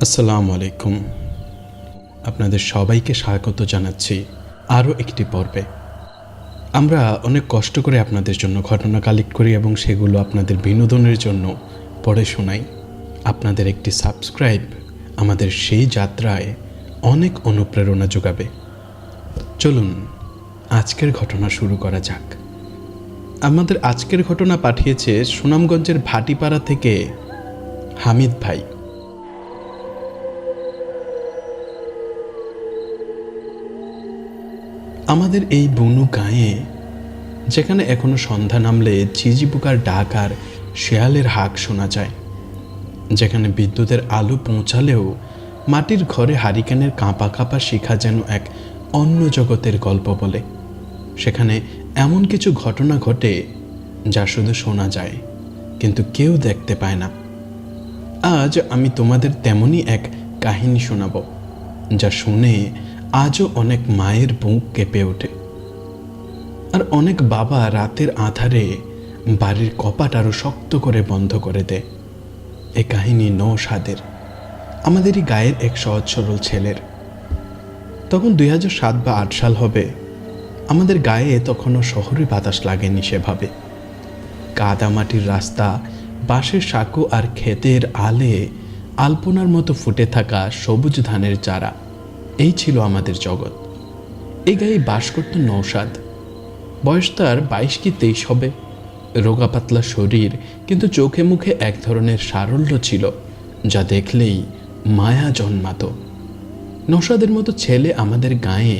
আসসালামু আলাইকুম। আপনাদের সবাইকে স্বাগত জানাচ্ছি আরও একটি পর্বে। আমরা অনেক কষ্ট করে আপনাদের জন্য ঘটনা কালেক্ট করি এবং সেগুলো আপনাদের বিনোদনের জন্য পড়ে শোনাই। আপনাদের একটি সাবস্ক্রাইব আমাদের সেই যাত্রায় অনেক অনুপ্রেরণা যোগাবে। চলুন আজকের ঘটনা শুরু করা যাক। আমাদের আজকের ঘটনা পাঠিয়েছে সুনামগঞ্জের ভাটিপাড়া থেকে হামিদ ভাই। আমাদের এই বনু গাঁয়ে, যেখানে এখনো সন্ধ্যা নামলে ঝিঝি পোকার ডাক আর শেয়ালের হাঁক শোনা যায়, যেখানে বিদ্যুতের আলো পৌঁছালেও মাটির ঘরে হারিকেনের কাঁপা কাঁপা শিখা যেন এক অন্য জগতের গল্প বলে, সেখানে এমন কিছু ঘটনা ঘটে যা শুধু শোনা যায় কিন্তু কেউ দেখতে পায় না। আজ আমি তোমাদের তেমনই এক কাহিনী শোনাব যা শুনে আজও অনেক মায়ের বুক কেঁপে ওঠে, আর অনেক বাবা রাতের আঁধারে বাড়ির কপাট আরও শক্ত করে বন্ধ করে দেয়। এ কাহিনী নওশাদের, আমাদেরই গায়ের এক সহজ সরল ছেলের। তখন 2007 বা 2008 সাল হবে। আমাদের গায়ে তখনও শহরে বাতাস লাগেনি সেভাবে। কাদামাটির রাস্তা, বাঁশের সাঁকো আর ক্ষেতের আলে আলপনার মতো ফুটে থাকা সবুজ ধানের চারা, এই ছিল আমাদের জগৎ। এই গায়ে বাস করত নওশাদ। বয়স তার 22 কি 23 হবে। রোগা পাতলা শরীর, কিন্তু চোখে মুখে এক ধরনের সারল্য ছিল যা দেখলেই মায়া জন্মাত। নওশাদের মতো ছেলে আমাদের গায়ে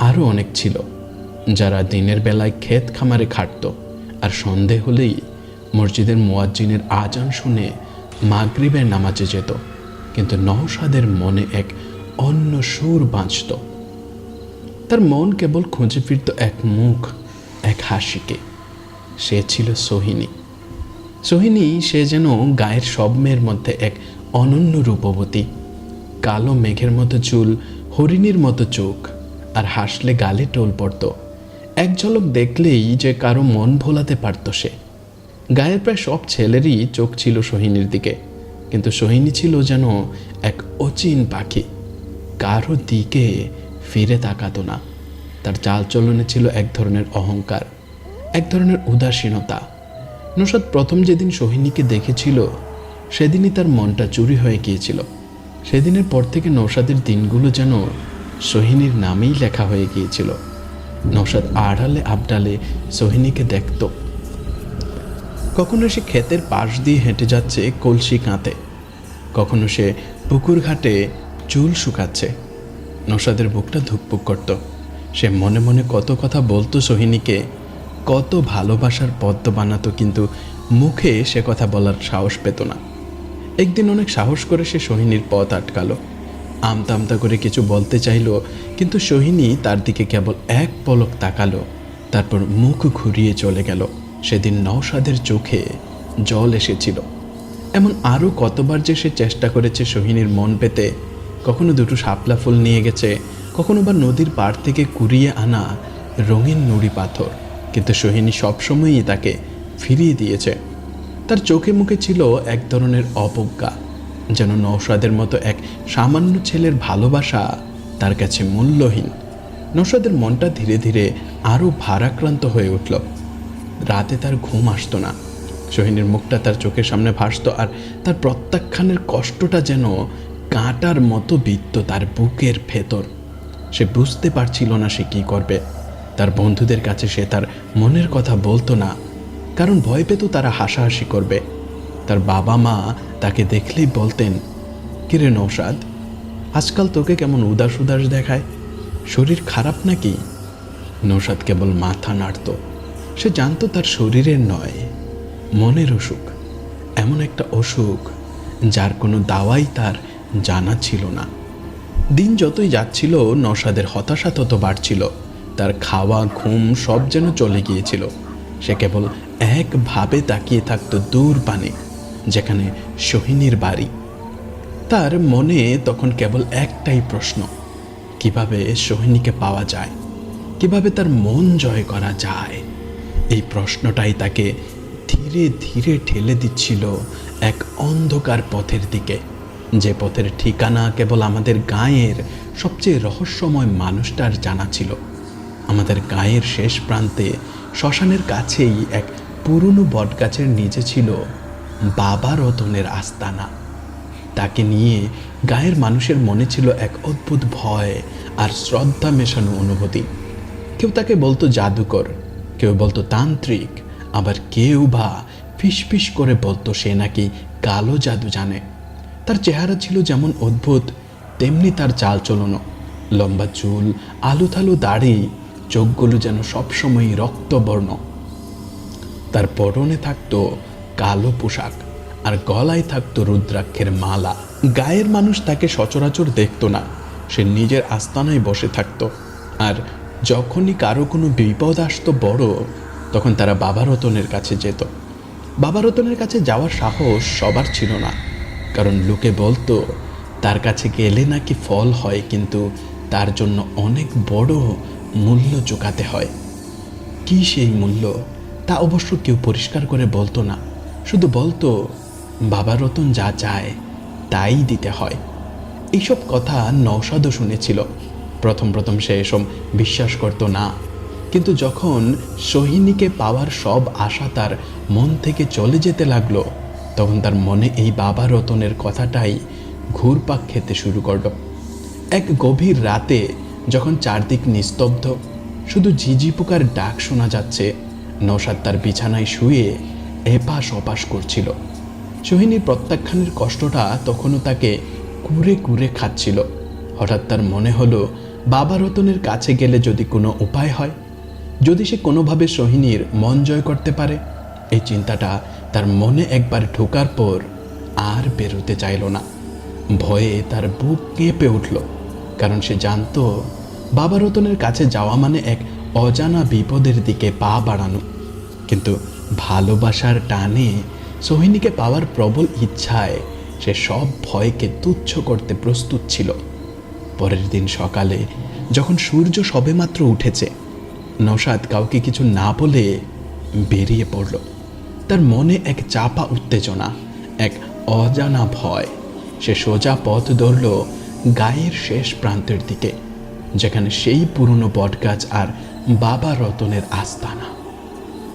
আরও অনেক ছিল, যারা দিনের বেলায় ক্ষেত খামারে খাটত আর সন্ধে হলেই মসজিদের মুয়াজ্জিনের আজান শুনে মাগরিবের নামাজে যেত। কিন্তু নওশাদের মনে এক অন্য সুর বাঁচত। তার মন কেবল খুঁজে ফিরত এক মুখ, এক হাসিকে। সে ছিল সোহিনী। সোহিনী, সে যেন গায়ের সব মেয়ের মধ্যে এক অনন্য রূপবতী। কালো মেঘের মতো চুল, হরিণীর মতো চোখ, আর হাসলে গালে টোল পড়ত। এক ঝলক দেখলেই যে কারো মন ভোলাতে পারত সে। গায়ের প্রায় সব ছেলেরই চোখ ছিল সোহিনীর দিকে, কিন্তু সোহিনী ছিল যেন এক অচিন পাখি, কারো দিকে ফিরে তাকাতো না। তার চালচলনে ছিল এক ধরনের অহংকার, এক ধরনের উদাসীনতা। নওশাদ প্রথম যেদিন সোহিনীকে দেখেছিল সেদিনই তার মনটা চুরি হয়ে গিয়েছিল। সেদিনের পর থেকে নওশাদের দিনগুলো যেন সোহিনীর নামেই লেখা হয়ে গিয়েছিল। নওশাদ আড়ালে আবডালে সোহিনীকে দেখত। কখনো সে ক্ষেতের পাশ দিয়ে হেঁটে যাচ্ছে কলসি কাঁধে, কখনো সে পুকুর ঘাটে চুল শুকাচ্ছে। নওশাদের বুকটা ধুকপুক করত। সে মনে মনে কত কথা বলতো সোহিনীকে, কত ভালোবাসার পদ্ম বানাতো, কিন্তু মুখে সে কথা বলার সাহস পেত না। একদিন অনেক সাহস করে সে সোহিনীর পথ আটকালো। আমতা আমতা করে কিছু বলতে চাইল, কিন্তু সোহিনী তার দিকে কেবল এক পলক তাকালো, তারপর মুখ ঘুরিয়ে চলে গেল। সেদিন নওশাদের চোখে জল এসেছিল। এমন আরও কতবার যে সে চেষ্টা করেছে সোহিনীর মন পেতে। কখনো দুটো শাপলা ফুল নিয়ে গেছে, কখনো বা নদীর পাড় থেকে কুড়িয়ে আনা রঙিন নুড়ি পাথর, কিন্তু সোহিনী সবসময়ই তাকে ফিরিয়ে দিয়েছে। তার চোখে মুখে ছিল এক ধরনের অবজ্ঞা, যেন নওশাদের মতো এক সামান্য ছেলের ভালোবাসা তার কাছে মূল্যহীন। নওশাদের মনটা ধীরে ধীরে আরও ভারাক্রান্ত হয়ে উঠল। রাতে তার ঘুম আসতো না। সোহিনীর মুখটা তার চোখের সামনে ভাসত, আর তার প্রত্যাখ্যানের কষ্টটা যেন কাঁটার মতো বিদ্ধ তার বুকের ভেতর। সে বুঝতে পারছিল না সে কী করবে। তার বন্ধুদের কাছে সে তার মনের কথা বলতো না, কারণ ভয় পেত তারা হাসাহাসি করবে। তার বাবা মা তাকে দেখলেই বলতেন, কিরে নওশাদ, আজকাল তোকে কেমন উদাস উদাস দেখায়, শরীর খারাপ নাকি? নওশাদ কেবল মাথা নাড়ত। সে জানতো তার শরীরের নয়, মনের অসুখ। এমন একটা অসুখ যার কোনো দাওয়াই তার জানা ছিল না। দিন যতই যাচ্ছিল নওশাদের হতাশা তত বাড়ছিল। তার খাওয়া ঘুম সব যেন চলে গিয়েছিল। সে কেবল একভাবে তাকিয়ে থাকত দূর পানে, যেখানে সোহিনীর বাড়ি। তার মনে তখন কেবল একটাই প্রশ্ন, কিভাবে সোহিনীকে পাওয়া যায়, কিভাবে তার মন জয় করা যায়। এই প্রশ্নটাই তাকে ধীরে ধীরে ঠেলে দিচ্ছিল এক অন্ধকার পথের দিকে। যে পথের ঠিকানা কেবল আমাদের গাঁয়ের সবচেয়ে রহস্যময় মানুষটার জানা ছিল। আমাদের গাঁয়ের শেষ প্রান্তে শ্মশানের কাছেই এক পুরনো বটগাছের নিচে ছিল বাবা রতনের আস্তানা। তাকে নিয়ে গাঁয়ের মানুষের মনে ছিল এক অদ্ভুত ভয় আর শ্রদ্ধা মেশানো অনুভূতি। কেউ তাকে বলতো জাদুকর, কেউ বলতো তান্ত্রিক, আবার কেউ বা ফিসফিস করে বলতো সে নাকি কালো জাদু জানে। তার চেহারা ছিল যেমন অদ্ভুত, তেমনি তার চালচলনও। লম্বা চুল, আলুথালু দাড়ি, চোখগুলো যেন সবসময় রক্তবর্ণ। তার পরনে থাকতো কালো পোশাক আর গলায় থাকতো রুদ্রাক্ষের মালা। গায়ের মানুষ তাকে সচরাচর দেখতো না। সে নিজের আস্তানায় বসে থাকতো, আর যখনই কারো কোনো বিপদ আসতো বড়, তখন তারা বাবা রতনের কাছে যেত। বাবা রতনের কাছে যাওয়ার সাহস সবার ছিল না, কারণ লোকে বলতো তার কাছে গেলে নাকি ফল হয়, কিন্তু তার জন্য অনেক বড় মূল্য চুকাতে হয়। কি সেই মূল্য তা অবশ্য কেউ পরিষ্কার করে বলতো না, শুধু বলতো বাবা রতন যা চায় তাই দিতে হয়। এইসব কথা নওশাদও শুনেছিল। প্রথম সে এসব বিশ্বাস করতো না, কিন্তু যখন সোহিনীকে পাওয়ার সব আশা তার মন থেকে চলে যেতে লাগলো, তখন তার মনে এই বাবা রতনের কথাটাই ঘুরপাক খেতে শুরু করলো। এক গভীর রাতে যখন চারদিক নিস্তব্ধ, শুধু ঝিঝি পোকার ডাক শোনা যাচ্ছে, নওশাদ তার বিছানায় শুয়ে এপাশ ওপাশ করছিল। সোহিনীর প্রত্যাখ্যানের কষ্টটা তখনও তাকে কুরে কুরে খাচ্ছিল। হঠাৎ তার মনে হলো বাবা রতনের কাছে গেলে যদি কোনো উপায় হয়, যদি সে কোনোভাবে সোহিনীর মন জয় করতে পারে। এই চিন্তাটা তার মনে একবার ঢোকার পর আর বেরোতে চাইল না। ভয়ে তার বুক কেঁপে উঠল, কারণ সে জানতো বাবা রতনের কাছে যাওয়া মানে এক অজানা বিপদের দিকে পা বাড়ানো। কিন্তু ভালোবাসার টানে, সোহিনীকে পাওয়ার প্রবল ইচ্ছায় সে সব ভয়কে তুচ্ছ করতে প্রস্তুত ছিল। পরের দিন সকালে যখন সূর্য সবেমাত্র উঠেছে, নওশাদ কাউকে কিছু না বলে বেরিয়ে পড়ল। তার মনে এক চাপা উত্তেজনা, এক অজানা ভয়। সে সোজা পথ ধরল গায়ের শেষ প্রান্তের দিকে, যেখানে সেই পুরনো বটগাছ আর বাবা রতনের আস্তানা।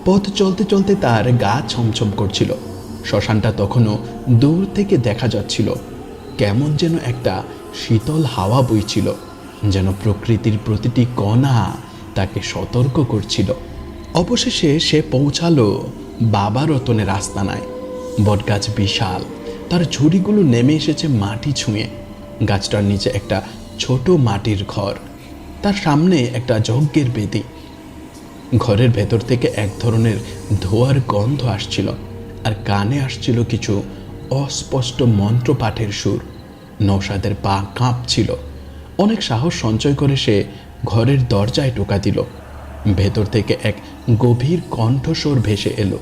পথ চলতে চলতে তার গা ছমছম করছিল। শ্মশানটা তখনও দূর থেকে দেখা যাচ্ছিল। কেমন যেন একটা শীতল হাওয়া বইছিল, যেন প্রকৃতির প্রতিটি কণা তাকে সতর্ক করছিল। অবশেষে সে পৌঁছালো বাবা রতনের আস্তানায়। বটগাছ বিশাল, তার ঝুড়িগুলো নেমে এসেছে মাটি ছুঁয়ে। গাছটার নিচে একটা ছোট মাটির ঘর, তার সামনে একটা যজ্ঞের বেদি। ঘরের ভেতর থেকে এক ধরনের ধোঁয়ার গন্ধ আসছিল, আর কানে আসছিল কিছু অস্পষ্ট মন্ত্রপাঠের সুর। নওশাদের পা কাঁপছিল। অনেক সাহস সঞ্চয় করে সে ঘরের দরজায় টোকা দিল। ভেতর থেকে এক গভীর কণ্ঠস্বর ভেসে এলো।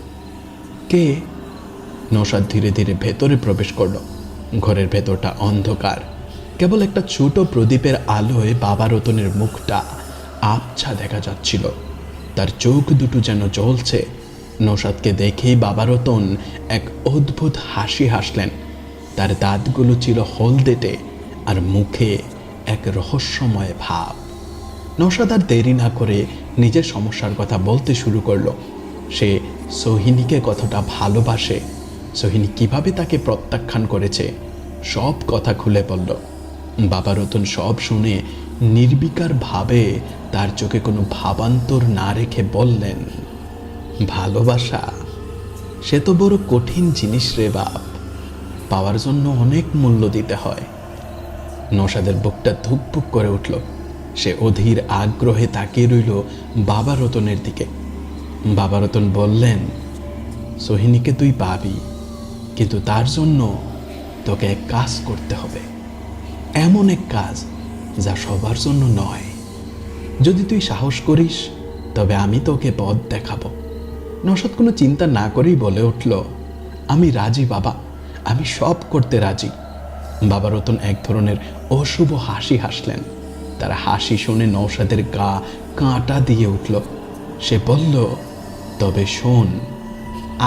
কে? নওশাদ ধীরে ধীরে ভেতরে প্রবেশ করল। ঘরের ভেতরটা অন্ধকার, কেবল একটা ছোট প্রদীপের আলোয় বাবা রতনের মুখটা আবছা দেখা যাচ্ছিল। তার চোখ দুটো যেন জ্বলছে। নওশাদকে দেখেই বাবা রতন এক অদ্ভুত হাসি হাসলেন। তার দাঁতগুলো ছিল হলদেটে, আর মুখে এক রহস্যময় ভাব। নওশাদ আর দেরি না করে নিজের সমস্যার কথা বলতে শুরু করলো। সে সোহিনীকে কতটা ভালোবাসে, সোহিনী কিভাবে তাকে প্রত্যাখ্যান করেছে, সব কথা খুলে বলল। বাবা রতন সব শুনে নির্বিকার ভাবে, তার চোখে কোনো ভাবান্তর না রেখে বললেন, ভালোবাসা সে তো বড় কঠিন জিনিস রে বাপ, পাওয়ার জন্য অনেক মূল্য দিতে হয়। নওশাদের বুকটা ধুকপুক করে উঠল। সে অধীর আগ্রহে তাকিয়ে রইল বাবা রতনের দিকে। বাবা রতন বললেন, সোহিনীকে তুই পাবি, কিন্তু তার জন্য তোকে এক কাজ করতে হবে। এমন এক কাজ যা সবার জন্য নয়। যদি তুই সাহস করিস, তবে আমি তোকে পথ দেখাবো। নওশাদ কোনো চিন্তা না করেই বলে উঠল, আমি রাজি বাবা, আমি সব করতে রাজি। বাবা রতন এক ধরনের অশুভ হাসি হাসলেন। তার হাসি শুনে নওশাদের গা কাঁটা দিয়ে উঠল। সে বলল, তবে শোন,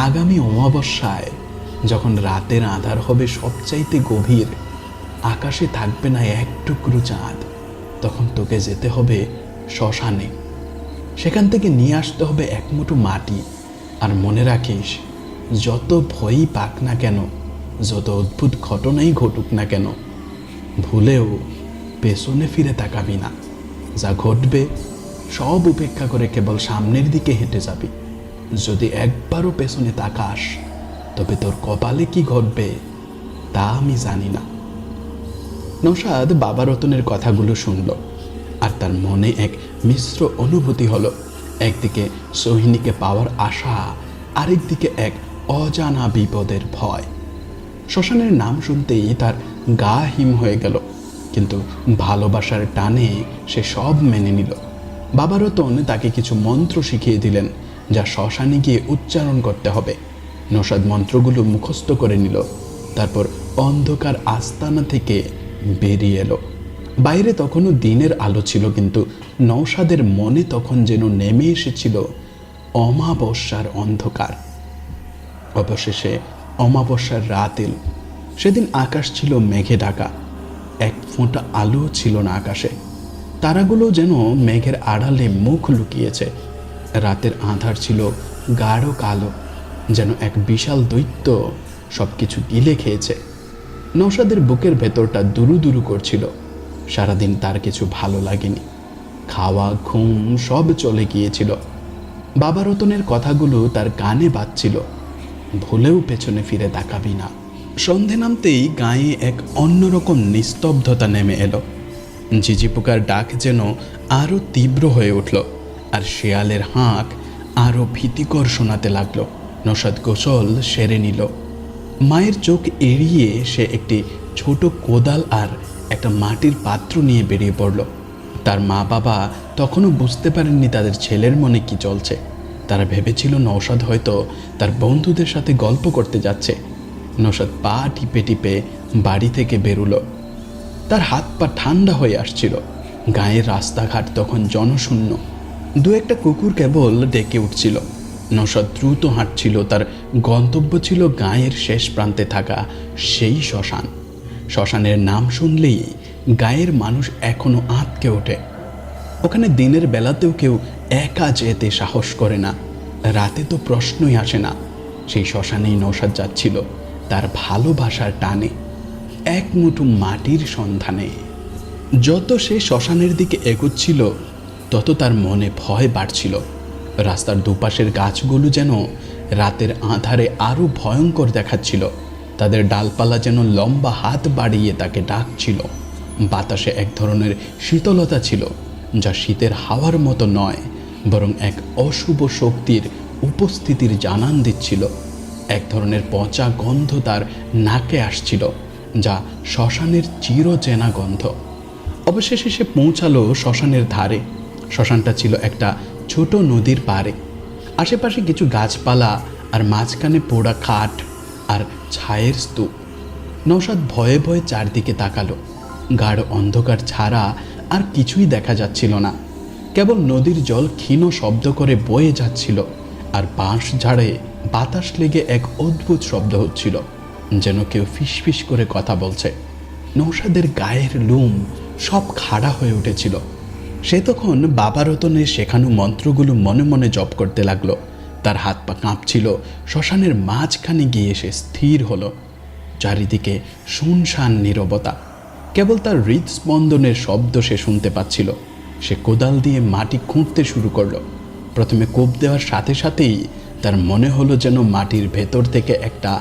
আগামী অমাবস্যায় যখন রাতের আঁধার হবে সবচাইতে গভীর, আকাশে থাকবে না এক টুকরো চাঁদ, তখন তোকে যেতে হবে শ্মশানে। সেখান থেকে নিয়ে আসতে হবে এক মুঠো মাটি। আর মনে রাখিস, যত ভয়ই পাক না কেন, যত অদ্ভুত ঘটনাই ঘটুক না কেন, ভুলেও পেছনে ফিরে তাকাবি না। যা ঘটবে সব উপেক্ষা করে কেবল সামনের দিকে হেঁটে যাবি। যদি একবারও পেছনে তাকাস, তবে তোর কপালে কি ঘটবে তা আমি জানি না। নওশাদ বাবা রতনের কথাগুলো শুনল, আর তার মনে এক মিশ্র অনুভূতি হলো। একদিকে সোহিনীকে পাওয়ার আশা, আরেকদিকে এক অজানা বিপদের ভয়। শ্মশানের নাম শুনতেই তার গা হিম হয়ে গেল, কিন্তু ভালোবাসার টানে সে সব মেনে নিল। বাবা রতন তাকে কিছু মন্ত্র শিখিয়ে দিলেন, যা শ্মশানে গিয়ে উচ্চারণ করতে হবে। নওশাদ মন্ত্রগুলো মুখস্থ করে নিল, তারপর অন্ধকার আস্তানা থেকে বেরিয়ে এলো। বাইরে তখনও দিনের আলো ছিল, কিন্তু নওশাদের মনে তখন যেন নেমে এসেছিল অমাবস্যার অন্ধকার। অবশেষে অমাবস্যার রাত এল। সেদিন আকাশ ছিল মেঘে ঢাকা, এক ফোঁটা আলো ছিল না আকাশে। তারাগুলো যেন মেঘের আড়ালে মুখ লুকিয়েছে। রাতের আঁধার ছিল গাঢ় কালো, যেন এক বিশাল দৈত্য সব কিছু গিলে খেয়েছে। নওশাদের বুকের ভেতরটা দুরু দুরু করছিল। সারাদিন তার কিছু ভালো লাগেনি। খাওয়া ঘুম সব চলে গিয়েছিল। বাবা রতনের কথাগুলো তার কানে বাজছিল, ভুলেও পেছনে ফিরে তাকাবি না। সন্ধে নামতেই গায়ে এক অন্যরকম নিস্তব্ধতা নেমে এলো। ঝিঝি পোকার ডাক যেন আরও তীব্র হয়ে উঠল, আর শেয়ালের হাঁক আরও ভীতিকর শোনাতে লাগলো। নওশাদ গোসল সেরে নিল। মায়ের চোখ এড়িয়ে সে একটি ছোট কোদাল আর একটা মাটির পাত্র নিয়ে বেরিয়ে পড়ল। তার মা বাবা তখনও বুঝতে পারেননি তাদের ছেলের মনে কি চলছে। তারা ভেবেছিল নওশাদ হয়তো তার বন্ধুদের সাথে গল্প করতে যাচ্ছে। নওশাদ পা টিপে টিপে বাড়ি থেকে বেরুলো। তার হাত পা ঠান্ডা হয়ে আসছিল। গায়ের রাস্তাঘাট তখন জনশূন্য। দু একটা কুকুর কেবল ডেকে উঠছিল। নওশাদ দ্রুত হাঁটছিল। তার গন্তব্য ছিল গায়ের শেষ প্রান্তে থাকা সেই শ্মশান। শ্মশানের নাম শুনলেই গায়ের মানুষ এখনো আঁতকে ওঠে। ওখানে দিনের বেলাতেও কেউ একা যেতে সাহস করে না, রাতে তো প্রশ্নই আসে না। সেই শ্মশানেই নওশাদ যাচ্ছিল তার ভালোবাসার টানে, এক মুঠো মাটির সন্ধানে। যত সে শ্মশানের দিকে এগোচ্ছিল, তত তার মনে ভয় বাড়ছিল। রাস্তার দুপাশের গাছগুলো যেন রাতের আঁধারে আরও ভয়ঙ্কর দেখাচ্ছিল। তাদের ডালপালা যেন লম্বা হাত বাড়িয়ে তাকে ডাকছিল। বাতাসে এক ধরনের শীতলতা ছিল, যা শীতের হাওয়ার মতো নয়, বরং এক অশুভ শক্তির উপস্থিতির জানান দিচ্ছিল। এক ধরনের পচা গন্ধ তার নাকে আসছিল, যা শ্মশানের চিরচেনা গন্ধ। অবশেষে সে পৌঁছালো শ্মশানের ধারে। শ্মশানটা ছিল একটা ছোট নদীর পাড়ে। আশেপাশে কিছু গাছপালা, আর মাঝখানে পোড়া খাট আর ছায়ের স্তূপ। নওশাদ ভয়ে ভয়ে চারদিকে তাকালো। গাঢ় অন্ধকার ছাড়া আর কিছুই দেখা যাচ্ছিল না। কেবল নদীর জল ক্ষীণ শব্দ করে বয়ে যাচ্ছিল, আর বাঁশ ঝাড়ে বাতাস লেগে এক অদ্ভুত শব্দ হচ্ছিল, যেন কেউ ফিসফিস করে কথা বলছে। নওশাদের গায়ের লোম সব খাড়া হয়ে উঠেছিল। সে তখন বাবা রতনের শেখানো মন্ত্রগুলো মনে মনে জপ করতে লাগলো। তার হাত পা কাঁপছিল। শ্মশানের মাঝখানে গিয়ে সে স্থির হলো। চারিদিকে শুনশান নীরবতা, কেবল তার হৃদস্পন্দনের শব্দ সে শুনতে পাচ্ছিল। সে কোদাল দিয়ে মাটি খুঁড়তে শুরু করলো। প্রথমে কোপ দেওয়ার সাথে সাথেই তার মনে হলো যেন মাটির ভেতর থেকে একটা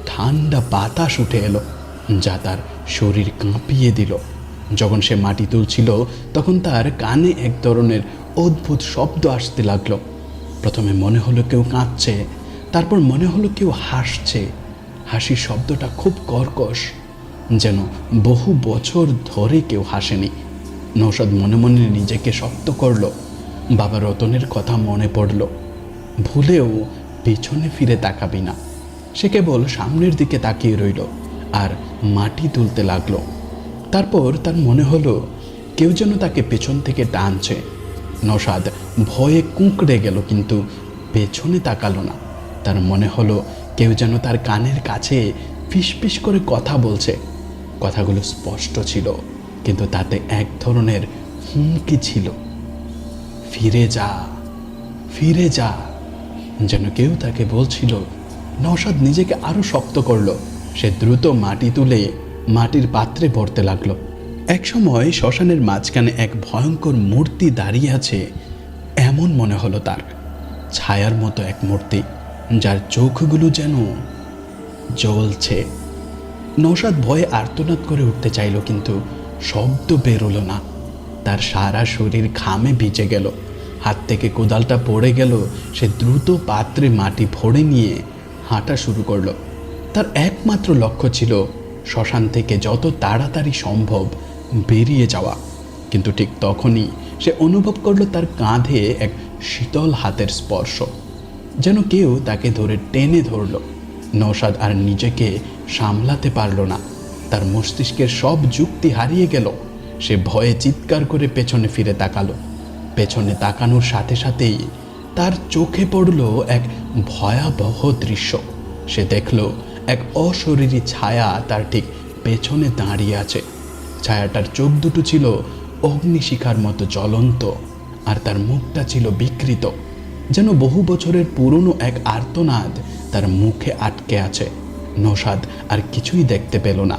ঠান্ডা বাতাস উঠে এলো, যা তার শরীর কাঁপিয়ে দিল। যখন সে মাটি তুলছিল, তখন তার কানে এক ধরনের অদ্ভুত শব্দ আসতে লাগলো। প্রথমে মনে হলো কেউ কাঁদছে, তারপর মনে হলো কেউ হাসছে। হাসির শব্দটা খুব কর্কশ, যেন বহু বছর ধরে কেউ হাসেনি। নওশাদ মনে মনে নিজেকে শক্ত করল। বাবা রতনের কথা মনে পড়ল। ভুলেও পিছনে ফিরে তাকাবি না। সে কেবল সামনের দিকে তাকিয়ে রইল আর মাটি তুলতে লাগলো। তারপর তার মনে হলো কেউ যেন তাকে পেছন থেকে টানছে। নওশাদ ভয়ে কুঁকড়ে গেল, কিন্তু পেছনে তাকালো না। তার মনে হলো কেউ যেন তার কানের কাছে ফিসফিস করে কথা বলছে। কথাগুলো স্পষ্ট ছিল, কিন্তু তাতে এক ধরনের হুমকি ছিল। ফিরে যা, ফিরে যা, যেন কেউ তাকে বলছিল। নওশাদ নিজেকে আরো শক্ত করলো। সে দ্রুত মাটি তুলে মাটির পাত্রে ভরতে লাগলো। একসময় শ্মশানের মাঝখানে এক ভয়ঙ্কর মূর্তি দাঁড়িয়ে আছে এমন মনে হলো তার। ছায়ার মতো এক মূর্তি, যার চোখগুলো যেন জ্বলছে। নওশাদ ভয়ে আর্তনাদ করে উঠতে চাইল, কিন্তু শব্দ বেরোলো না। তার সারা শরীর ঘামে ভিজে গেল, হাত থেকে কোদালটা পড়ে গেল। সে দ্রুত পাত্রে মাটি ভরে নিয়ে হাঁটা শুরু করলো। তার একমাত্র লক্ষ্য ছিল শ্মশান থেকে যত তাড়াতাড়ি সম্ভব বেরিয়ে যাওয়া। কিন্তু ঠিক তখনই সে অনুভব করলো তার কাঁধে এক শীতল হাতের স্পর্শ, যেন কেউ তাকে ধরে টেনে ধরল। নওশাদ আর নিজেকে সামলাতে পারল না। তার মস্তিষ্কের সব যুক্তি হারিয়ে গেল। সে ভয়ে চিৎকার করে পেছনে ফিরে তাকালো। পেছনে তাকানোর সাথে সাথেই তার চোখে পড়ল এক ভয়াবহ দৃশ্য। সে দেখল এক অশরীরী ছায়া তার ঠিক পেছনে দাঁড়িয়ে আছে। ছায়াটার চোখ দুটো ছিল অগ্নিশিখার মতো জ্বলন্ত, আর তার মুখটা ছিল বিকৃত, যেন বহু বছরের পুরনো এক আর্তনাদ তার মুখে আটকে আছে। নওশাদ আর কিছুই দেখতে পেল না।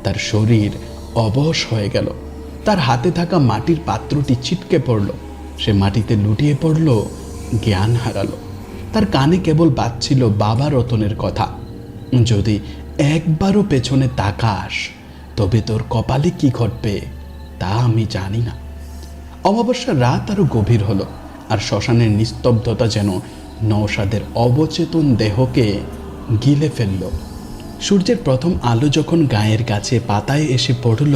তার শরীর অবশ হয়ে গেল। তার হাতে থাকা মাটির পাত্রটি ছিটকে পড়ল। সে মাটিতে লুটিয়ে পড়ল, জ্ঞান হারালো। তার কানে কেবল বাজছিল বাবা রতনের কথা, যদি একবারও পেছনে তাকাস তবে তোর কপালে কি ঘটবে তা আমি জানি না। অমাবস্যার রাত আরো গভীর হলো, আর শ্মশানের নিস্তব্ধতা যেন নওশাদের অবচেতন দেহকে গিলে ফেলল। সূর্যের প্রথম আলো যখন গায়ের কাছে পাতায় এসে পড়ল,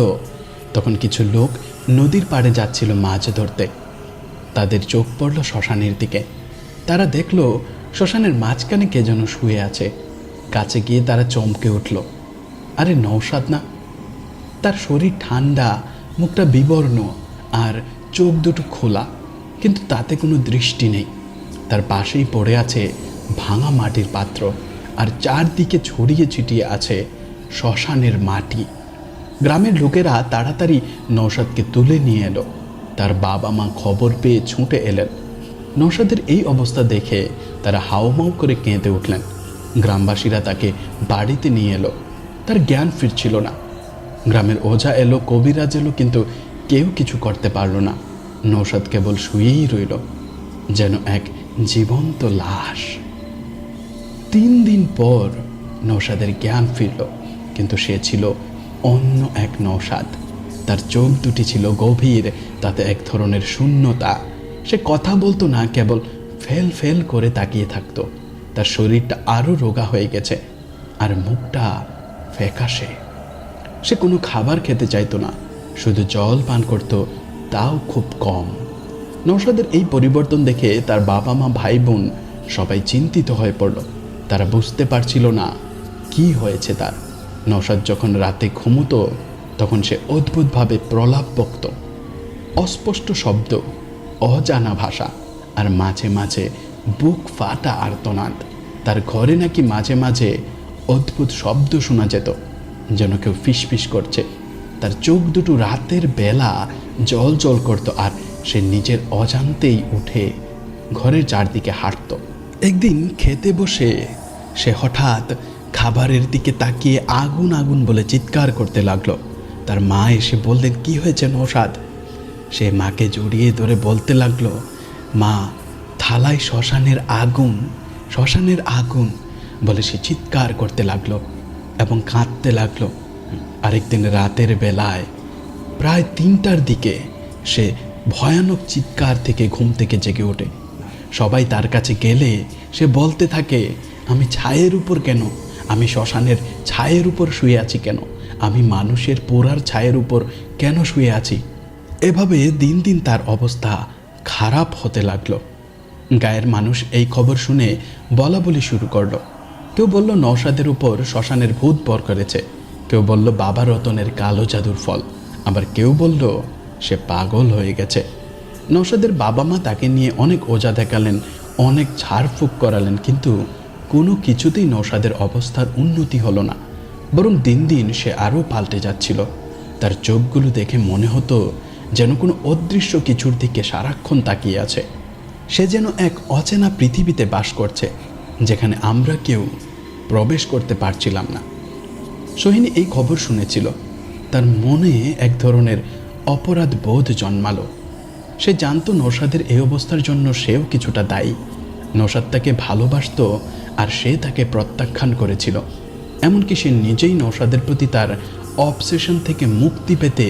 তখন কিছু লোক নদীর পাড়ে যাচ্ছিল মাছ ধরতে। তাদের চোখ পড়ল শ্মশানের দিকে। তারা দেখল শ্মশানের মাঝখানে কে যেন শুয়ে আছে। কাছে গিয়ে তারা চমকে উঠল। আরে নওশাদ না! তার শরীর ঠান্ডা, মুখটা বিবর্ণ, আর চোখ দুটো খোলা, কিন্তু তাতে কোনো দৃষ্টি নেই। তার পাশেই পড়ে আছে ভাঙা মাটির পাত্র, আর চারদিকে ছড়িয়ে ছিটিয়ে আছে শ্মশানের মাটি। গ্রামের লোকেরা তাড়াতাড়ি নওশাদকে তুলে নিয়ে এলো। তার বাবা মা খবর পেয়ে ছুটে এলেন। নওশাদের এই অবস্থা দেখে তারা হাউমাউ করে কেঁদে উঠলেন। গ্রামবাসীরা তাকে বাড়িতে নিয়ে এলো। তার জ্ঞান ফিরছিল না। গ্রামের ওঝা এলো, কবিরাজ এলো, কিন্তু কেউ কিছু করতে পারল না। নওশাদ কেবল শুয়েই রইল, যেন এক জীবন্ত লাশ। 3 দিন পর নওশাদের জ্ঞান ফিরল, কিন্তু সে ছিল অন্য এক নওশাদ। তার চোখ দুটি ছিল গভীর, তাতে এক ধরনের শূন্যতা। সে কথা বলতো না, কেবল ফেল ফেল করে তাকিয়ে থাকতো। তার শরীরটা আরো রোগা হয়ে গেছে, আর মুখটা ফ্যাকাশে। সে কোনো খাবার খেতে চাইতো না, শুধু জল পান করত, তাও খুব কম। নওশাদের এই পরিবর্তন দেখে তার বাবা মা, ভাই বোন সবাই চিন্তিত হয়ে পড়ল। তারা বুঝতে পারছিল না কি হয়েছে তার। নওশাদ যখন রাতে ঘুমতো, তখন সে অদ্ভুতভাবে প্রলাপ বকত। অস্পষ্ট শব্দ, অজানা ভাষা, আর মাঝে মাঝে বুক ফাটা আর্তনাদ। তার ঘরে নাকি মাঝে মাঝে অদ্ভুত শব্দ শোনা যেত, যেন কেউ ফিসফিস করছে। তার চোখ দুটো রাতের বেলা জল জল করত, আর সে নিজের অজান্তেই উঠে ঘরের চারদিকে হাঁটত। একদিন খেতে বসে সে হঠাৎ খাবারের দিকে তাকিয়ে আগুন আগুন বলে চিৎকার করতে লাগলো। তার মা এসে বললেন, কি হয়েছে নওশাদ? সে মাকে জড়িয়ে ধরে বলতে লাগলো, মা, থালায় শ্মশানের আগুন, শ্মশানের আগুন বলে সে চিৎকার করতে লাগলো এবং কাঁদতে লাগলো। আরেকদিন রাতের বেলায় প্রায় 3টার দিকে সে ভয়ানক চিৎকার থেকে ঘুম থেকে জেগে ওঠে। সবাই তার কাছে গেলে সে বলতে থাকে, আমি ছায়ের উপর কেন? আমি শ্মশানের ছায়ের উপর শুয়ে আছি কেন? আমি মানুষের পোড়ার ছায়ের উপর কেন শুয়ে আছি? এভাবে দিন দিন তার অবস্থা খারাপ হতে লাগলো। গায়ের মানুষ এই খবর শুনে বলা বলি শুরু করলো। কেউ বলল নওশাদের উপর শ্মশানের ভূত ভর করেছে, কেউ বলল বাবা রতনের কালো জাদুর ফল, আবার কেউ বলল সে পাগল হয়ে গেছে। নওশাদের বাবা মা তাকে নিয়ে অনেক ওঝা দেখালেন, অনেক ঝাড়ফুঁক করালেন, কিন্তু কোনো কিছুতেই নওশাদের অবস্থার উন্নতি হলো না। বরং দিন দিন সে আরও পাল্টে যাচ্ছিল। তার চোখগুলো দেখে মনে হতো যেন কোনো অদৃশ্য কিছুর দিকে সারাক্ষণ তাকিয়ে আছে। সে যেন এক অচেনা পৃথিবীতে বাস করছে, যেখানে আমরা কেউ প্রবেশ করতে পারছিলাম না। সোহিনী এই খবর শুনেছিল। তার মনে এক ধরনের অপরাধ বোধ জন্মালো। সে জানতো নওশাদের এই অবস্থার জন্য সেও কিছুটা দায়ী। নওশাদ তাকে ভালোবাসত আর সে তাকে প্রত্যাখ্যান করেছিল। এমনকি সে নিজেই নওশাদের প্রতি তার অবসেশন থেকে মুক্তি পেতে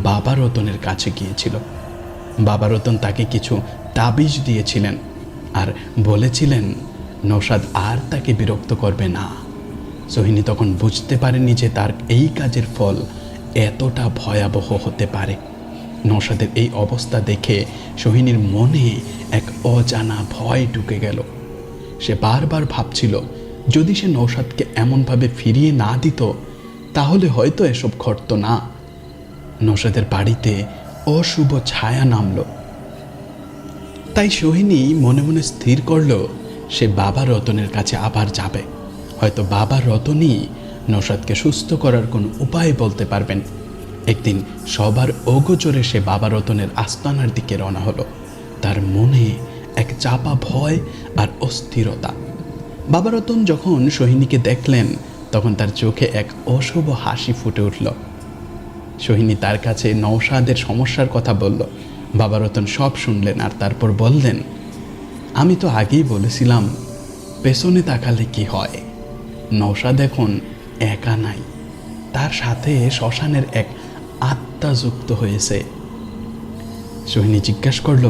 বাবা রতনের কাছে গিয়েছিল। বাবা রতন তাকে কিছু তাবিজ দিয়েছিলেন আর বলেছিলেন নওশাদ আর তাকে বিরক্ত করবে না। সোহিনী তখন বুঝতে পারেনি যে তার এই কাজের ফল এতটা ভয়াবহ হতে পারে। নওশাদের এই অবস্থা দেখে সোহিনীর মনে এক অজানা ভয় ঢুকে গেল। সে বারবার ভাবছিল, যদি সে নওশাদকে এমনভাবে ফিরিয়ে না দিত তাহলে হয়তো এসব ঘটত না। নওশাদের বাড়িতে অশুভ ছায়া নামল। তাই সোহিনী মনে মনে স্থির করল সে বাবা রতনের কাছে আবার যাবে। হয়তো বাবা রতনই নওশাদকে সুস্থ করার কোনো উপায় বলতে পারবেন। একদিন সবার অগোচরে সে বাবা রতনের আস্তানার দিকে রওনা হলো। তার মনে এক চাপা ভয় আর অস্থিরতা। বাবা রতন যখন সোহিনীকে দেখলেন তখন তার চোখে এক অশুভ হাসি ফুটে উঠল। সোহিনী তার কাছে নওশাদের সমস্যার কথা বলল। বাবা রতন সব শুনলেন আর তারপর বললেন, আমি তো আগেই বলেছিলাম পেছনে তাকালে কি হয়। নওশাদ এখন একা নাই, তার সাথে শ্মশানের এক আত্মা যুক্ত হয়েছে। সোহিনী জিজ্ঞাসা করল,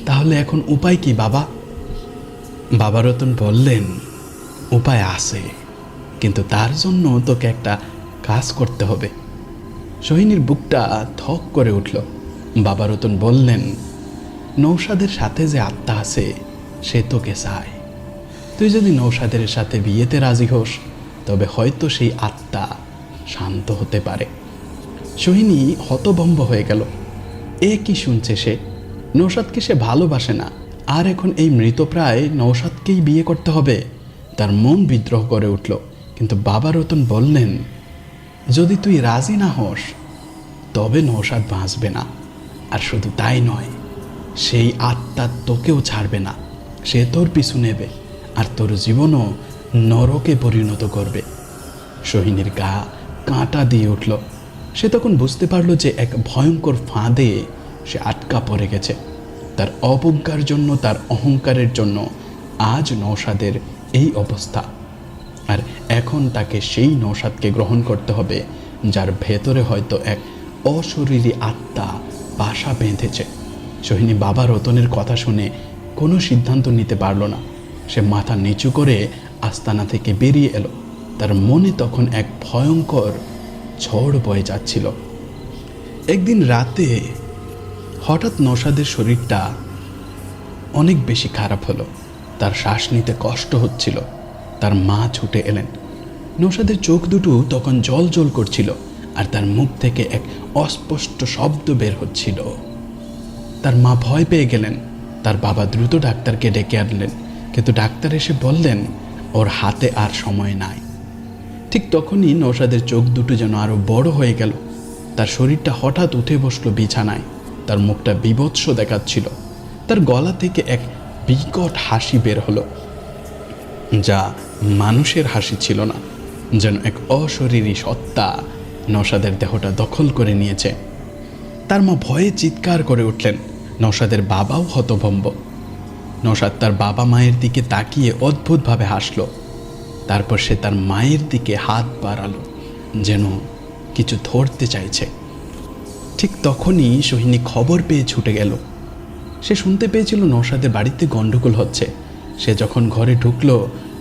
তাহলে এখন উপায় কি বাবা? বাবা রতন বললেন, উপায় আছে, কিন্তু তার জন্য তোকে একটা কাজ করতে হবে। সোহিনীর বুকটা থক করে উঠল। বাবা রতন বললেন, নওশাদের সাথে যে আত্মা আছে সে তোকে চায়। তুই যদি নওশাদের সাথে বিয়েতে রাজি হোস তবে হয়তো সেই আত্মা শান্ত হতে পারে। সোহিনী হতভম্ব হয়ে গেল। এ কি শুনছে সে? নওশাদকে সে ভালোবাসে না, আর এখন এই মৃতপ্রায় নওশাদকেই বিয়ে করতে হবে। তার মন বিদ্রোহ করে উঠল। কিন্তু বাবা রতন বললেন, যদি তুই রাজি না হোস তবে নওশাদ বাঁচবে না। আর শুধু তাই নয়, সেই আত্মা তোকেও ছাড়বে না। সে তোর পিছু নেবে আর তোর জীবনও নরকে পরিণত করবে। সোহিনীর গা কাঁটা দিয়ে উঠল। সে তখন বুঝতে পারল যে এক ভয়ঙ্কর ফাঁদে সে আটকা পড়ে গেছে। তার অবজ্ঞার জন্য, তার অহংকারের জন্য আজ নওশাদের এই অবস্থা। আর এখন তাকে সেই নওশাদকে গ্রহণ করতে হবে যার ভেতরে হয়তো এক অশরীরী আত্মা বাসা বেঁধেছে। সোহিনী বাবা রতনের কথা শুনে কোনো সিদ্ধান্ত নিতে পারল না। সে মাথা নিচু করে আস্তানা থেকে বেরিয়ে এলো। তার মনে তখন এক ভয়ঙ্কর ঝড় বয়ে যাচ্ছিল। একদিন রাতে হঠাৎ নওশাদের শরীরটা অনেক বেশি খারাপ হলো। তার শ্বাস নিতে কষ্ট হচ্ছিল। তার মা ছুটে এলেন। নওশাদের চোখ দুটো তখন জল জল করছিল আর তার মুখ থেকে এক অস্পষ্ট শব্দ বের হচ্ছিল। তার মা ভয় পেয়ে গেলেন। তার বাবা দ্রুত ডাক্তারকে ডেকে আনলেন, কিন্তু ডাক্তার এসে বললেন ওর হাতে আর সময় নাই। ঠিক তখনই নওশাদের চোখ দুটো যেন আরো বড় হয়ে গেল। তার শরীরটা হঠাৎ উঠে বসলো বিছানায়। তার মুখটা বীভৎস দেখাচ্ছিল। তার গলা থেকে এক বিকট হাসি বের হলো, যা মানুষের হাসি ছিল না, যেন এক অশরীরী সত্তা নওশাদের দেহটা দখল করে নিয়েছে। তার মা ভয়ে চিৎকার করে উঠলেন। নওশাদের বাবাও হতভম্ব। নওশাদ তার বাবা মায়ের দিকে তাকিয়ে অদ্ভুতভাবে হাসল। তারপর সে তার মায়ের দিকে হাত বাড়ালো, যেন কিছু ধরতে চাইছে। ঠিক তখনই সোহিনী খবর পেয়ে ছুটে গেল। সে শুনতে পেয়েছিল নওশাদের বাড়িতে গন্ডগোল হচ্ছে। সে যখন ঘরে ঢুকলো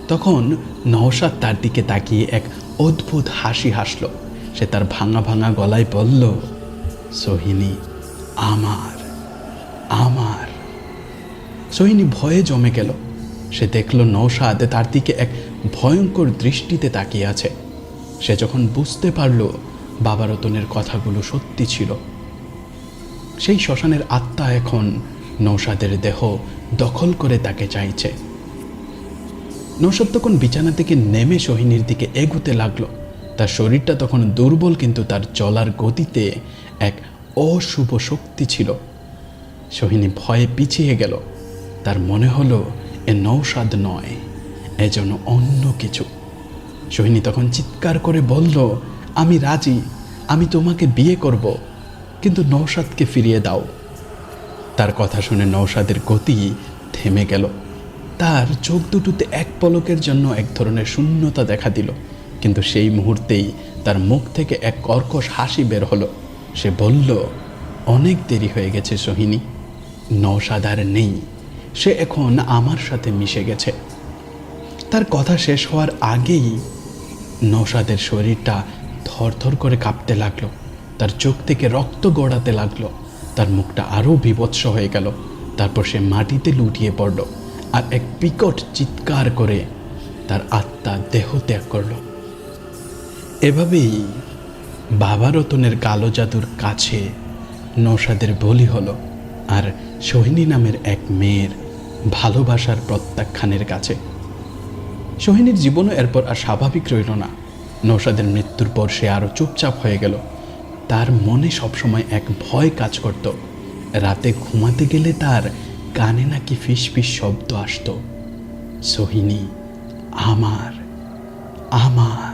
তখন নওশাদ তার দিকে তাকিয়ে এক অদ্ভুত হাসি হাসল। সে তার ভাঙা ভাঙা গলায় বলল, সোহিনী আমার আমার। সোহিনী ভয়ে জমে গেল। সে দেখল নওশাদ তার দিকে এক ভয়ঙ্কর দৃষ্টিতে তাকিয়ে আছে। সে যখন বুঝতে পারল বাবা রতনের কথাগুলো সত্যি ছিল, সেই শ্মশানের আত্মা এখন নওশাদের দেহ দখল করে তাকে চাইছে। নওশাদ তখন বিছানা থেকে নেমে সোহিনীর দিকে এগুতে লাগলো। তার তার শরীরটা তখন দুর্বল, কিন্তু তার চলার গতিতে এক অশুভ শক্তি ছিল। সোহিনী ভয়ে পিছিয়ে গেল। তার মনে হলো এ নৌশাদ নয়, এ যেন অন্য কিছু। সোহিনী তখন চিৎকার করে বলল, আমি রাজি, আমি তোমাকে বিয়ে করব, কিন্তু নৌশাদকে ফিরিয়ে দাও। তার কথা শুনে নৌশাদের গতি থেমে গেল। তার চোখ দুটোতে এক পলকের জন্য এক ধরনের শূন্যতা দেখা দিল, কিন্তু সেই মুহূর্তেই তার মুখ থেকে এক কর্কশ হাসি বের হলো। সে বলল, অনেক দেরি হয়ে গেছে সোহিনী, নৌশাদ আর নেই, সে এখন আমার সাথে মিশে গেছে। তার কথা শেষ হওয়ার আগেই নৌশাদের শরীরটা থরথর করে কাঁপতে লাগলো, তার চোখ থেকে রক্ত গড়াতে লাগলো, তার মুখটা আরও বিভৎস হয়ে গেল। তারপর সে মাটিতে লুটিয়ে পড়ল আর এক বিকট চিৎকার করে তার আত্মা দেহ ত্যাগ করল। এভাবেই বাবা রতনের কালো জাদুর কাছে নৌশাদের বলি হলো, আর সোহিনী নামের এক মেয়ের ভালোবাসার প্রত্যাখ্যানের কাছে। সোহিনীর জীবনও এরপর আর স্বাভাবিক রইল না। নৌশাদের মৃত্যুর পর সে আরও চুপচাপ হয়ে গেল। তার মনে সবসময় এক ভয় কাজ করত। রাতে ঘুমাতে গেলে তার কানে নাকি ফিসফিস শব্দ আসতো, সোহিনী আমার আমার।